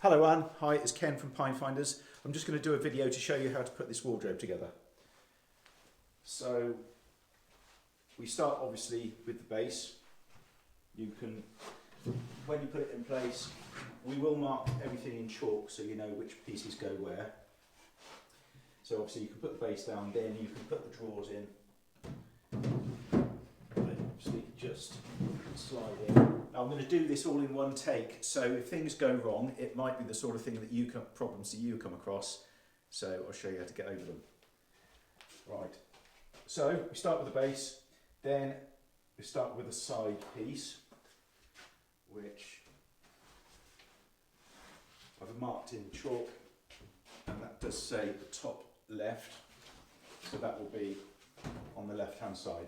Hello Anne, hi, it's Ken from Pinefinders. I'm just going to do a video to show you how to put this wardrobe together. So we start obviously with the base. You can, when you put it in place, we will mark everything in chalk so you know which pieces go where. So obviously you can put the base down, then you can put the drawers in. Obviously just slide in. Now I'm going to do this all in one take, so if things go wrong, it might be the sort of thing that problems that you come across. So I'll show you how to get over them. Right. So we start with the base, then we start with a side piece, which I've marked in chalk, and that does say the top left, so that will be on the left hand side.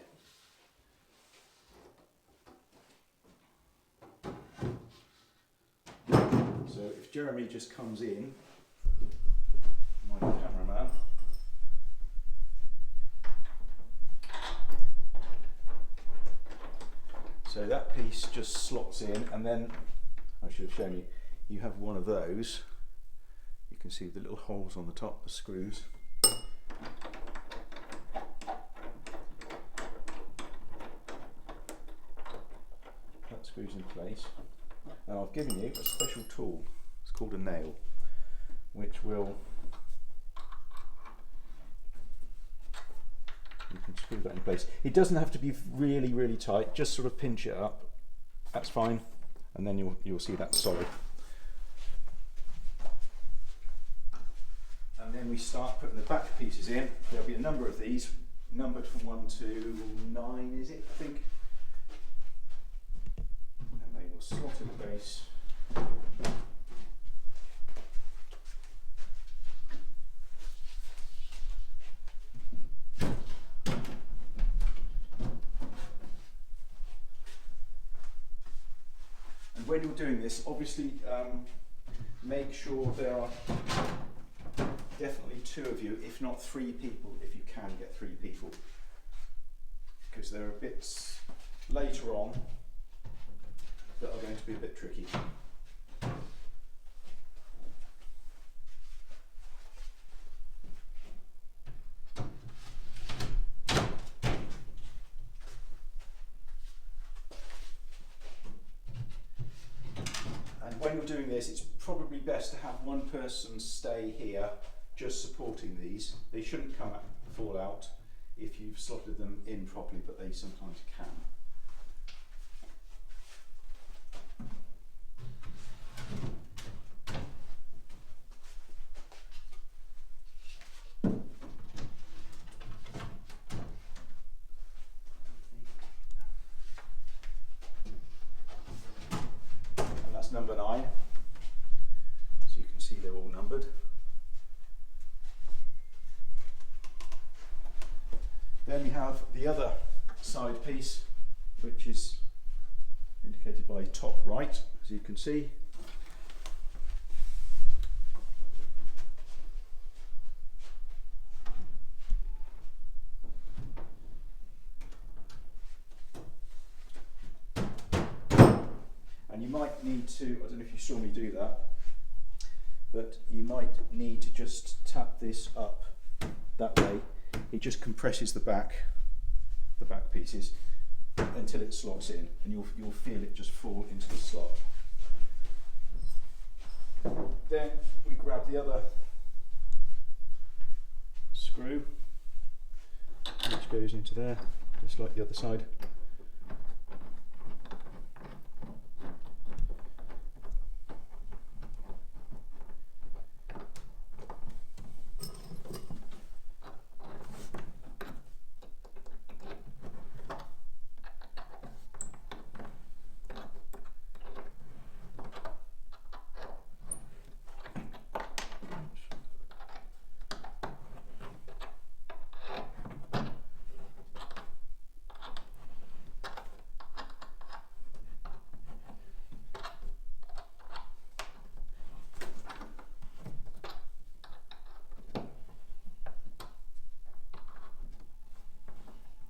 So if Jeremy just comes in, my cameraman, so that piece just slots in, and then I should have shown you, you have one of those. You can see the little holes on the top, the screws. That screws in place. And I've given you a special tool, it's called a nail, which will, you can screw that in place. It doesn't have to be really, really tight, just sort of pinch it up, that's fine, and then you'll see that's solid. And then we start putting the back pieces in. There'll be a number of these, numbered from 1 to 9, is it, I think? Slot in the base. And when you're doing this, obviously make sure there are definitely 2 of you, if not 3 people, if you can get 3 people, because there are bits later on that are going to be a bit tricky. And when you're doing this, it's probably best to have one person stay here just supporting these. They shouldn't fall out if you've slotted them in properly, but they sometimes can. Number 9, so you can see they're all numbered. Then we have the other side piece, which is indicated by top right, as you can see. You might need to, I don't know if you saw me do that, but you might need to just tap this up that way. It just compresses the back pieces until it slots in, and you'll feel it just fall into the slot. Then we grab the other screw, which goes into there, just like the other side.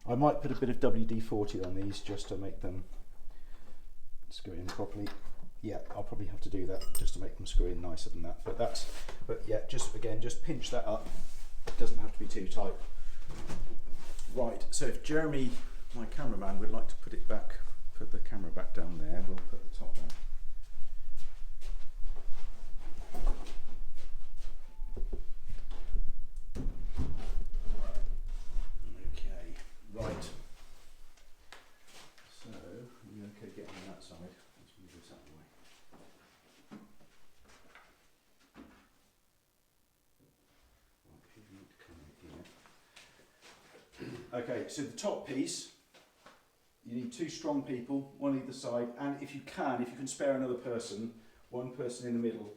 I might put a bit of WD-40 on these just to make them screw in properly. yeah, I'll probably have to do that just to make them screw in nicer than that. But yeah, just again, just pinch that up. It doesn't have to be too tight. Right, so if Jeremy, my cameraman, would like to put the camera back down there, we'll put the top down. Okay, right. So, are you okay getting on that side? Let's move this out of the way. Right, if you need to come in here. Okay, so the top piece, you need 2 strong people, one either side, and if you can spare another person, one person in the middle,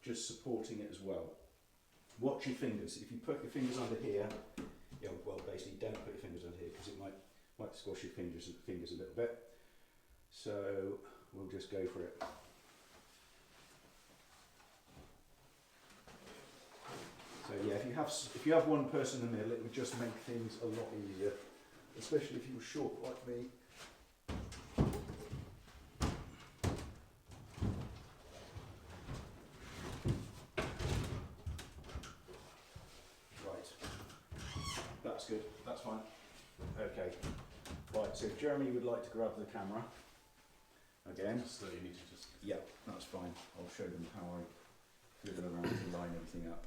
just supporting it as well. Watch your fingers. If you put your fingers under here, well, basically don't put your fingers under here because it might squash your fingers a little bit. So we'll just go for it. So yeah, if you have one person in the middle, it would just make things a lot easier, especially if you were short like me. Right, that's good, that's fine. Okay, right, so if Jeremy would like to grab the camera again. So you need to just... Yeah, that's fine. I'll show them how I fiddle around to line everything up.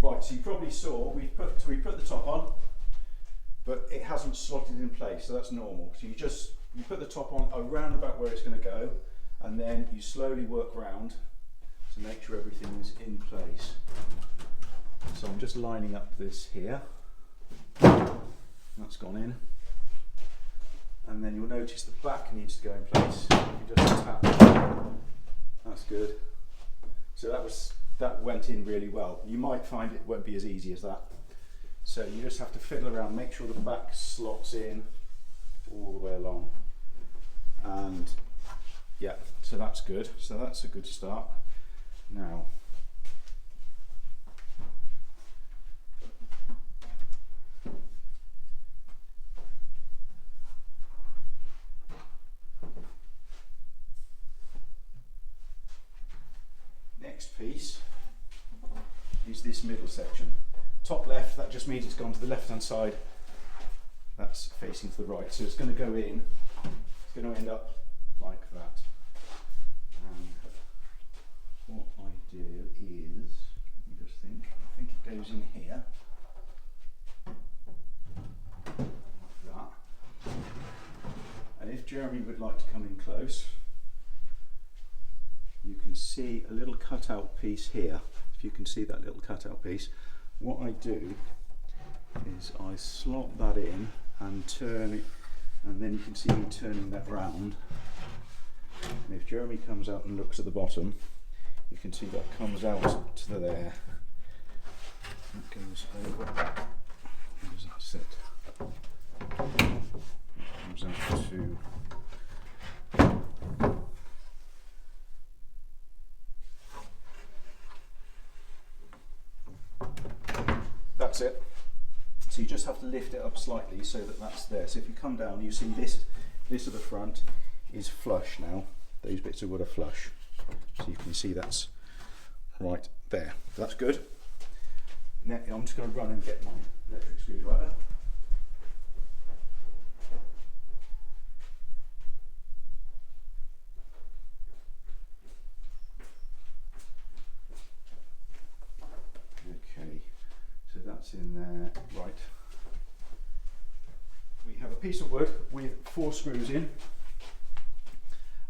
Right, so you probably saw we put the top on, but it hasn't slotted in place, so that's normal. So you put the top on around about where it's going to go, and then you slowly work round to make sure everything's in place. So I'm just lining up this here. That's gone in. And then you'll notice the back needs to go in place. You just tap. That's good. So that went in really well. You might find it won't be as easy as that. So you just have to fiddle around, make sure the back slots in all the way along. And yeah, so that's good. So that's a good start. Now, next piece is this middle section. Top left, that just means it's gone to the left hand side. That's facing to the right. So it's going to go in, it's going to end up like that. And what I do is, let me just think, I think it goes in here. Like that. And if Jeremy would like to come in close, you can see a little cutout piece here. If you can see that little cutout piece, what I do is I slot that in and turn it, and then you can see me turning that round. And if Jeremy comes out and looks at the bottom, you can see that comes out to there. That goes over. Where does that sit? That comes out to. That's it. So you just have to lift it up slightly so that that's there. So if you come down, you see this at the front is flush now. Those bits of wood are flush. So you can see that's right there. So that's good. Now I'm just going to run and get my electric screwdriver. Okay. So that's in there, right. We have a piece of wood with 4 screws in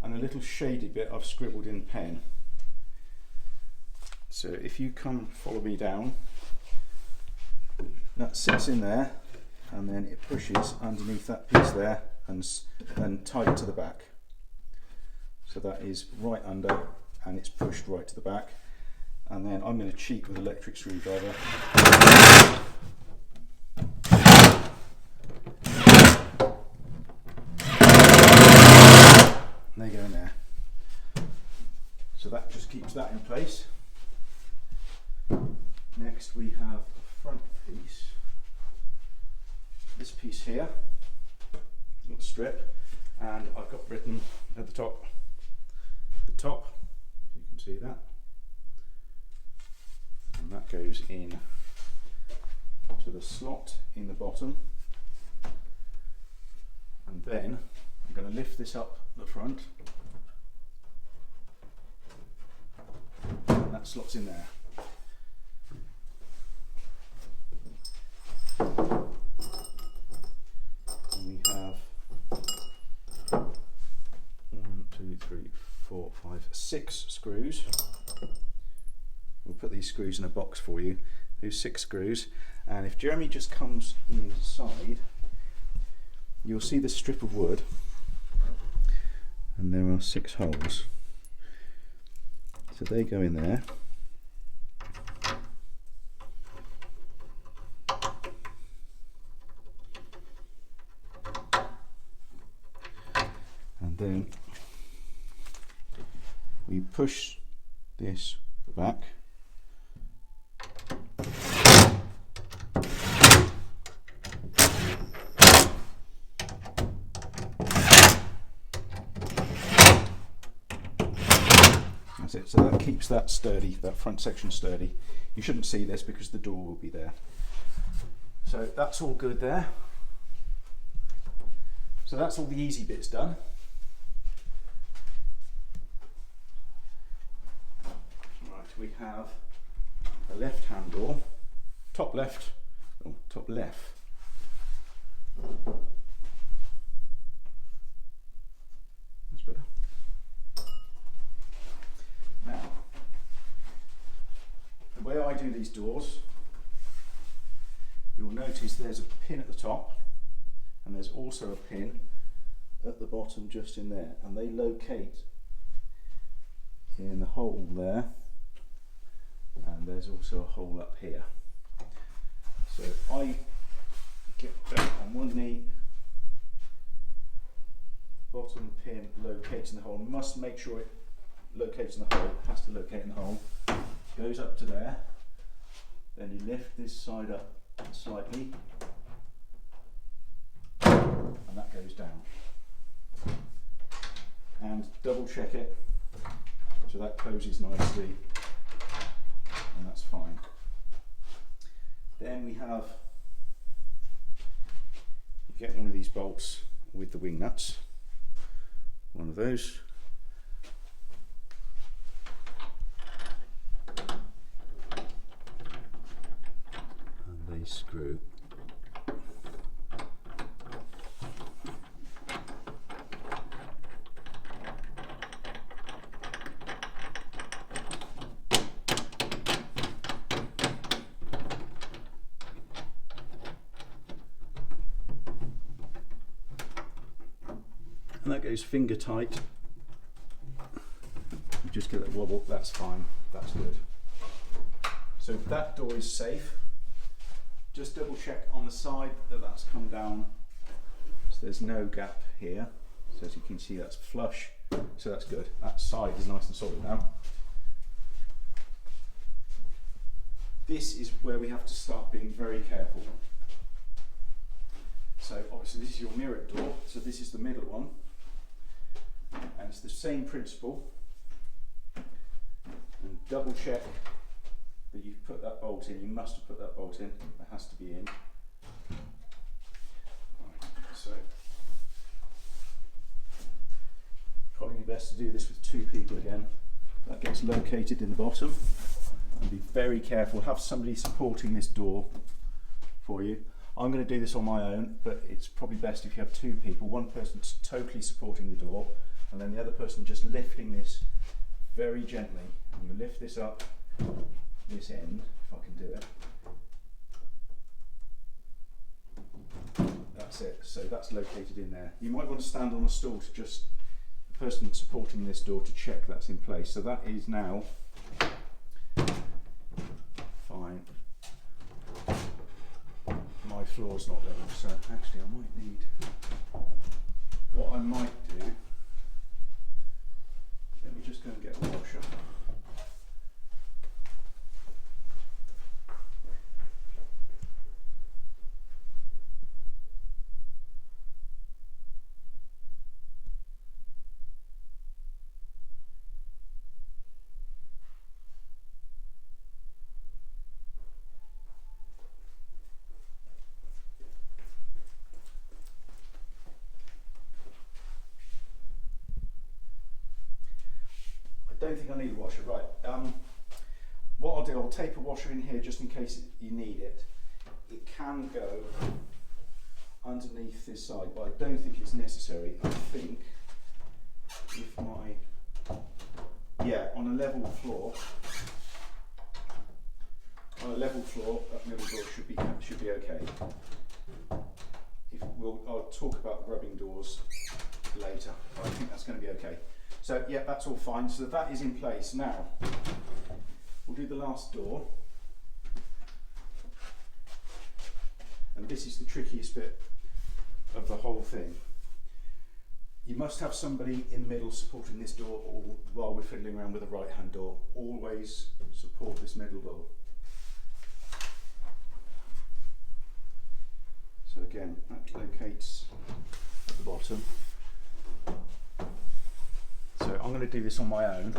and a little shaded bit I've scribbled in pen. So if you come follow me down, that sits in there and then it pushes underneath that piece there and tied to the back. So that is right under and it's pushed right to the back. And then I'm going to cheat with an electric screwdriver. And they go in there. So that just keeps that in place. Next we have a front piece. This piece here, little strip, and I've got written at the top goes in to the slot in the bottom, and then I'm going to lift this up the front, and that slots in there. And we have 1, 2, 3, 4, 5, 6 screws. We'll put these screws in a box for you. Those 6 screws, and if Jeremy just comes inside, you'll see this strip of wood, and there are 6 holes. So they go in there. And then we push this back. That's it. So that keeps that sturdy, that front section sturdy. You shouldn't see this because the door will be there. So that's all good there. So that's all the easy bits done. Right, we have a left-hand door, top left, oh, top left. That's better. Now, the way I do these doors, you'll notice there's a pin at the top, and there's also a pin at the bottom just in there, and they locate in the hole there, and there's also a hole up here. So I get down on one knee, bottom pin locates in the hole. You must make sure it locates in the hole, it has to locate in the hole, goes up to there, then you lift this side up slightly, and that goes down. And double check it so that closes nicely, and that's fine. Then we have, you get one of these bolts with the wing nuts, one of those. And they screw. And that goes finger tight. You just get that wobble, that's fine, that's good. So that door is safe. Just double check on the side that that's come down, so there's no gap here. So as you can see, that's flush, so that's good. That side is nice and solid now. This is where we have to start being very careful. So obviously this is your mirrored door, so this is the middle one. And it's the same principle, and double check that you've put that bolt in. You must have put that bolt in, that has to be in. Right, so probably best to do this with 2 people again. That gets located in the bottom, and be very careful, have somebody supporting this door for you. I'm going to do this on my own, but it's probably best if you have 2 people, one person totally supporting the door, and then the other person just lifting this very gently. And you lift this up, this end, if I can do it. That's it, so that's located in there. You might want to stand on a stool to just, the person supporting this door, to check that's in place. So that is now fine. My floor's not level, so actually I might need, what I might do, let me just go and get a washer. don't think I need a washer. Right. What I'll do, I'll tape a washer in here just in case you need it. It can go underneath this side, but I don't think it's necessary. I think if on a level floor, that middle door should be okay. I'll talk about rubbing doors later. I think that's going to be okay. So yeah, that's all fine. So that is in place. Now we'll do the last door, and this is the trickiest bit of the whole thing. You must have somebody in the middle supporting this door, or while we're fiddling around with the right hand door, always support this middle door. So again, that locates at the bottom. So I'm going to do this on my own,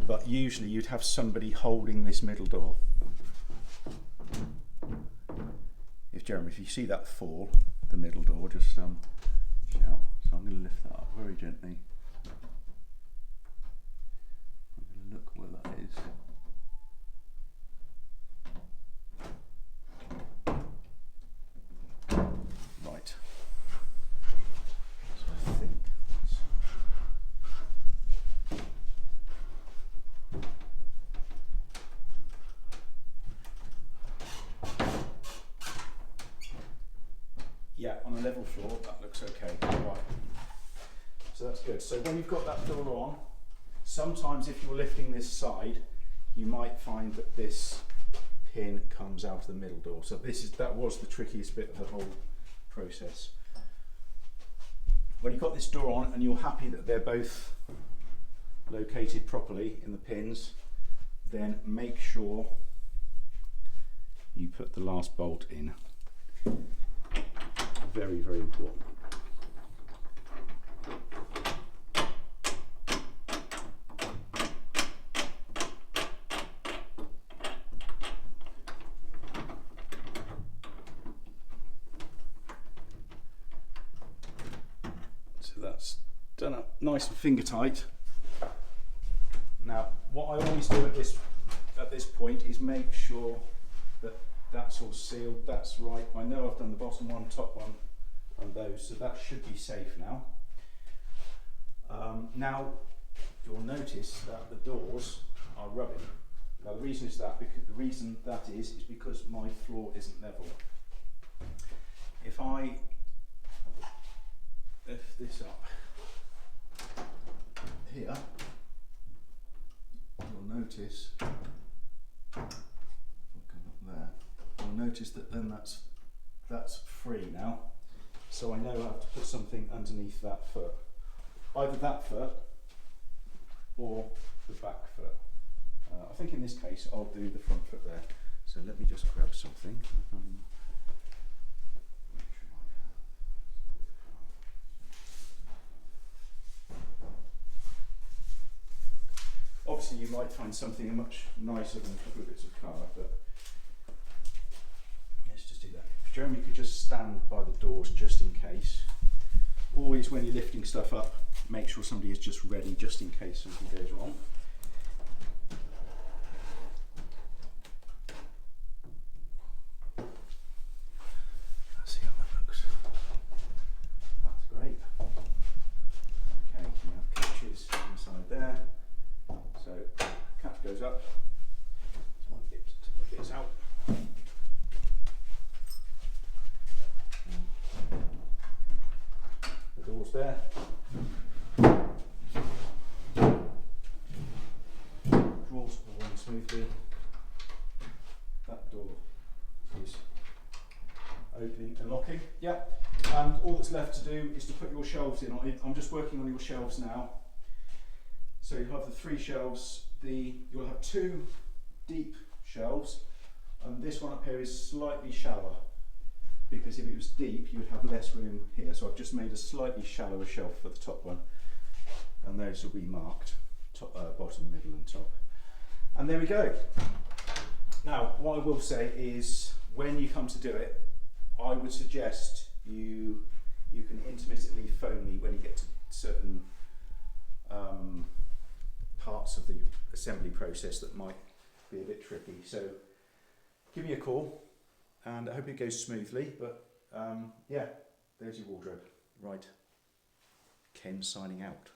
but usually you'd have somebody holding this middle door. If you see that fall, the middle door, just shout. So I'm going to lift that up very gently. I'm going to look where that is. Right. So I think yeah, on a level floor, that looks okay. Right. So that's good. So when you've got that door on, sometimes if you're lifting this side, you might find that this pin comes out of the middle door. So that was the trickiest bit of the whole process. When you've got this door on and you're happy that they're both located properly in the pins, then make sure you put the last bolt in. Very, very important. So that's done up nice and finger tight. Now, what I always do at this point is make sure that that's all sealed, that's right. I know I've done the bottom one, top one, and those, so that should be safe now. Now you'll notice that the doors are rubbing. Now the reason that is because my floor isn't level. If I lift this up here, you'll notice. There. You'll notice that then that's free now. So I know I have to put something underneath that foot. Either that foot or the back foot. I think in this case I'll do the front foot there. So let me just grab something. Obviously you might find something much nicer than a couple of bits of colour, but let's just do that. If Jeremy could just stand by the doors just in case. Always when you're lifting stuff up, make sure somebody is just ready just in case something goes wrong. Let's see how that looks. That's great. Okay, you have catches inside there. So catch goes up. Take my bits out. The door's there. Drawers all running smoothly. That door is opening and locking. Yeah. And all that's left to do is to put your shelves in. I'm just working on your shelves now. So you have the 3 shelves. You'll have 2 deep shelves, and this one up here is slightly shallower, because if it was deep you would have less room here. So I've just made a slightly shallower shelf for the top one, and those will be marked top, bottom, middle and top. And there we go. Now what I will say is, when you come to do it, I would suggest you can intermittently phone me when you get to certain parts of the assembly process that might be a bit tricky. So give me a call, and I hope it goes smoothly. But yeah, there's your wardrobe. Right, Ken signing out.